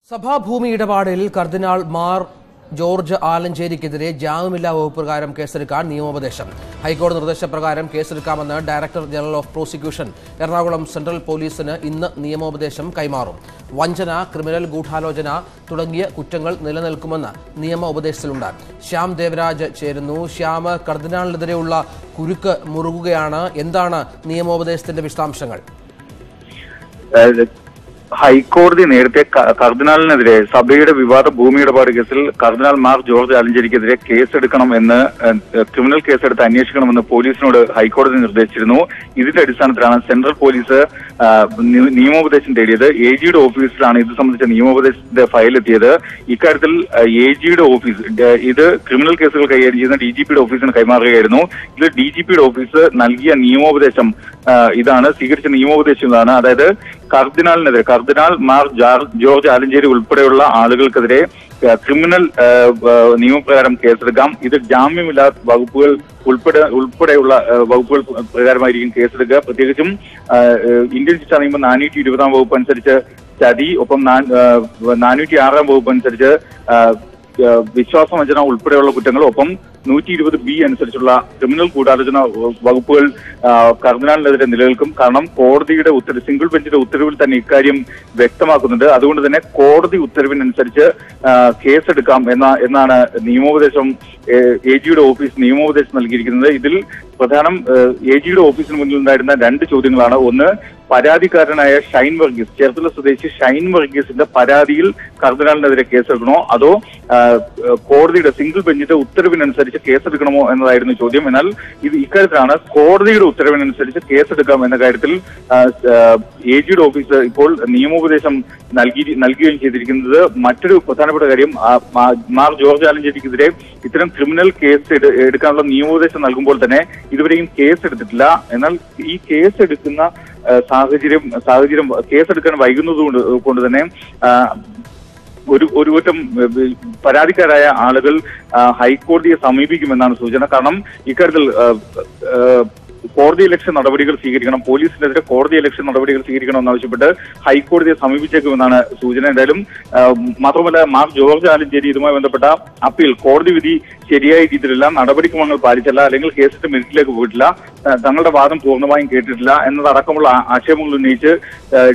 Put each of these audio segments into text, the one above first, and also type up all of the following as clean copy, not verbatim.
സഭാഭൂമി ഇടപാടിൽ കർദിനാൾ മാർ ജോർജ് ആലഞ്ചേരിക്കെതിരെ ജാമ്യമില്ലാ വകുപ്പ് പ്രകാരം കേസെടുക്കാൻ നിയമോപദേശം. ഹൈക്കോടതി നിർദ്ദേശപ്രകാരം കേസെടുക്കാമെന്ന് director general of prosecution Ernakulam central പോലീസിന് ഇന്ന് നിയമോപദേശം കൈമാറും. വഞ്ചന, ക്രിമിനൽ ഗൂഢാലോചന തുടങ്ങിയ കുറ്റങ്ങൾ നിലനിൽക്കുമെന്ന് നിയമ ഉപദേശത്തിലുണ്ട്. ശ്യാം ദേവരാജ് ചേരുന്നു. ശ്യാം, കർദിനാളിനെതിരെയുള്ള കുരുക്ക് മുറുകുകയാണ്. എന്താണ് നിയമോപദേശത്തിന്റെ വിശദാംശങ്ങൾ? ഹൈക്കോടതി നേരത്തെ കർദിനാളിനെതിരെ സഭയുടെ വിവാദ ഭൂമി ഇടപാട് കേസിൽ കർദിനാൾ മാർ ജോർജ് ആലഞ്ചേരിക്കെതിരെ കേസെടുക്കണം എന്ന് ക്രിമിനൽ കേസെടുത്ത് അന്വേഷിക്കണമെന്ന് പോലീസിനോട് ഹൈക്കോടതി നിർദ്ദേശിച്ചിരുന്നു. ഇതിന്റെ അടിസ്ഥാനത്തിലാണ് സെൻട്രൽ പോലീസ് നിയമോപദേശം തേടിയത്. എ ജിയുടെ ഓഫീസിലാണ് ഇത് സംബന്ധിച്ച നിയമോപദേശത്തിന്റെ ഫയൽ എത്തിയത്. ഇക്കാര്യത്തിൽ എ ജിയുടെ ഓഫീസ് ഇത് ക്രിമിനൽ കേസുകൾ കൈകാര്യം ചെയ്യുന്ന DGPയുടെ ഓഫീസിന് കൈമാറുകയായിരുന്നു. ഇത് DGPയുടെ ഓഫീസ് നൽകിയ നിയമോപദേശം ഇതാണ്, സ്വീകരിച്ച നിയമോപദേശം ഇതാണ്. അതായത് കർദിനാൾ മാർ ജോർജ് ആലഞ്ചേരി ഉൾപ്പെടെയുള്ള ആളുകൾക്കെതിരെ ക്രിമിനൽ നിയമപ്രകാരം കേസെടുക്കാം. ഇത് ജാമ്യമില്ലാത്ത വകുപ്പുകൾ ഉൾപ്പെടെയുള്ള വകുപ്പുകൾ പ്രകാരമായിരിക്കും കേസെടുക്കുക. പ്രത്യേകിച്ചും ഇന്ത്യൻ ശിക്ഷാ നിയമം 420 വകുപ്പ് അനുസരിച്ച് ചതി, ഒപ്പം 406 വകുപ്പ് അനുസരിച്ച് വിശ്വാസവഞ്ചന ഉൾപ്പെടെയുള്ള കുറ്റങ്ങൾ, ഒപ്പം 120B അനുസരിച്ചുള്ള ക്രിമിനൽ ഗൂഢാലോചന വകുപ്പുകൾ കർദിനാളിനെതിരെ നിലനിൽക്കും. കാരണം കോടതിയുടെ സിംഗിൾ ബെഞ്ചിന്റെ ഉത്തരവിൽ തന്നെ ഇക്കാര്യം വ്യക്തമാക്കുന്നുണ്ട്. അതുകൊണ്ട് തന്നെ കോടതി ഉത്തരവിനനുസരിച്ച് കേസെടുക്കാം എന്നാണ് നിയമോപദേശം എ ജിയുടെ ഓഫീസ് നിയമോപദേശം നൽകിയിരിക്കുന്നത്. ഇതിൽ പ്രധാനം എ ജിയുടെ ഓഫീസിന് മുന്നിൽ ഉണ്ടായിരുന്ന 2 ചോദ്യങ്ങളാണ്. ഒന്ന്, പരാതിക്കാരനായ ഷൈൻ വർഗീസ്, ചേർത്തല സ്വദേശി ഷൈൻ വർഗീസിന്റെ പരാതിയിൽ കർദിനാളിനെതിരെ കേസെടുക്കണോ, അതോ കോടതിയുടെ സിംഗിൾ ബെഞ്ചിന്റെ ഉത്തരവിനനുസരിച്ച് കേസെടുക്കണമോ എന്നതായിരുന്നു ചോദ്യം. എന്നാൽ ഇക്കാര്യത്തിലാണ് കോടതിയുടെ ഉത്തരവിനനുസരിച്ച് കേസെടുക്കാം എന്ന കാര്യത്തിൽ എ ജിയുടെ ഓഫീസ് ഇപ്പോൾ നിയമോപദേശം നൽകുകയും ചെയ്തിരിക്കുന്നത്. മറ്റൊരു പ്രധാനപ്പെട്ട കാര്യം, മാർ ജോർജ് ആലഞ്ചേരിക്കെതിരെ ഇത്തരം ക്രിമിനൽ കേസ് എടുക്കാനുള്ള നിയമോപദേശം നൽകുമ്പോൾ തന്നെ ഇതുവരെയും കേസെടുത്തിട്ടില്ല. എന്നാൽ ഈ കേസെടുക്കുന്ന സാഹചര്യം കേസെടുക്കാൻ വൈകുന്നത് കൊണ്ട് തന്നെ ഒരു കൂട്ടം പരാതിക്കാരായ ആളുകൾ ഹൈക്കോടതിയെ സമീപിക്കുമെന്നാണ് സൂചന. കാരണം ഇക്കാര്യത്തിൽ കോടതി ഇലക്ഷൻ നടപടികൾ സ്വീകരിക്കണം, പോലീസിനെതിരെ കോടതി ഇലക്ഷൻ നടപടികൾ സ്വീകരിക്കണം എന്നാവശ്യപ്പെട്ട് ഹൈക്കോടതിയെ സമീപിച്ചേക്കുമെന്നാണ് സൂചന. എന്തായാലും മാത്രമല്ല, മാർ ജോർജ് ആലഞ്ചേരി ഇതുമായി ബന്ധപ്പെട്ട അപ്പീൽ കോടതി വിധി ശരിയായ രീതിയിലല്ല, നടപടിക്രമങ്ങൾ പാലിച്ചല്ല, അല്ലെങ്കിൽ കേസിന്റെ മെറിറ്റിലേക്ക് പോയിട്ടില്ല, തങ്ങളുടെ വാദം പൂർണ്ണമായും കേട്ടിട്ടില്ല എന്നതടക്കമുള്ള ആക്ഷേപങ്ങൾ ഉന്നയിച്ച്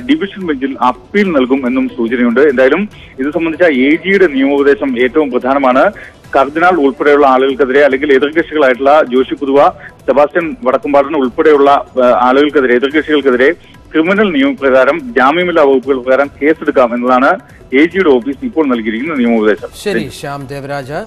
ഡിവിഷൻ ബെഞ്ചിൽ അപ്പീൽ നൽകും എന്നും സൂചനയുണ്ട്. എന്തായാലും ഇത് സംബന്ധിച്ച എ ജിയുടെ നിയമോപദേശം ഏറ്റവും പ്രധാനമാണ്. കർദിനാൾ ഉൾപ്പെടെയുള്ള ആളുകൾക്കെതിരെ, അല്ലെങ്കിൽ എതിർകക്ഷികളായിട്ടുള്ള ജോഷി പുതുവ, സെബാസ്റ്റ്യൻ വടക്കുംപാടൻ ഉൾപ്പെടെയുള്ള ആളുകൾക്കെതിരെ, എതിർകക്ഷികൾക്കെതിരെ ക്രിമിനൽ നിയമപ്രകാരം ജാമ്യമില്ലാ വകുപ്പുകൾ പ്രകാരം കേസെടുക്കാം എന്നതാണ് എ ജിയുടെ ഓഫീസ് ഇപ്പോൾ നൽകിയിരിക്കുന്ന നിയമോപദേശം. ശരി, ശ്യാം ദേവരാജ്.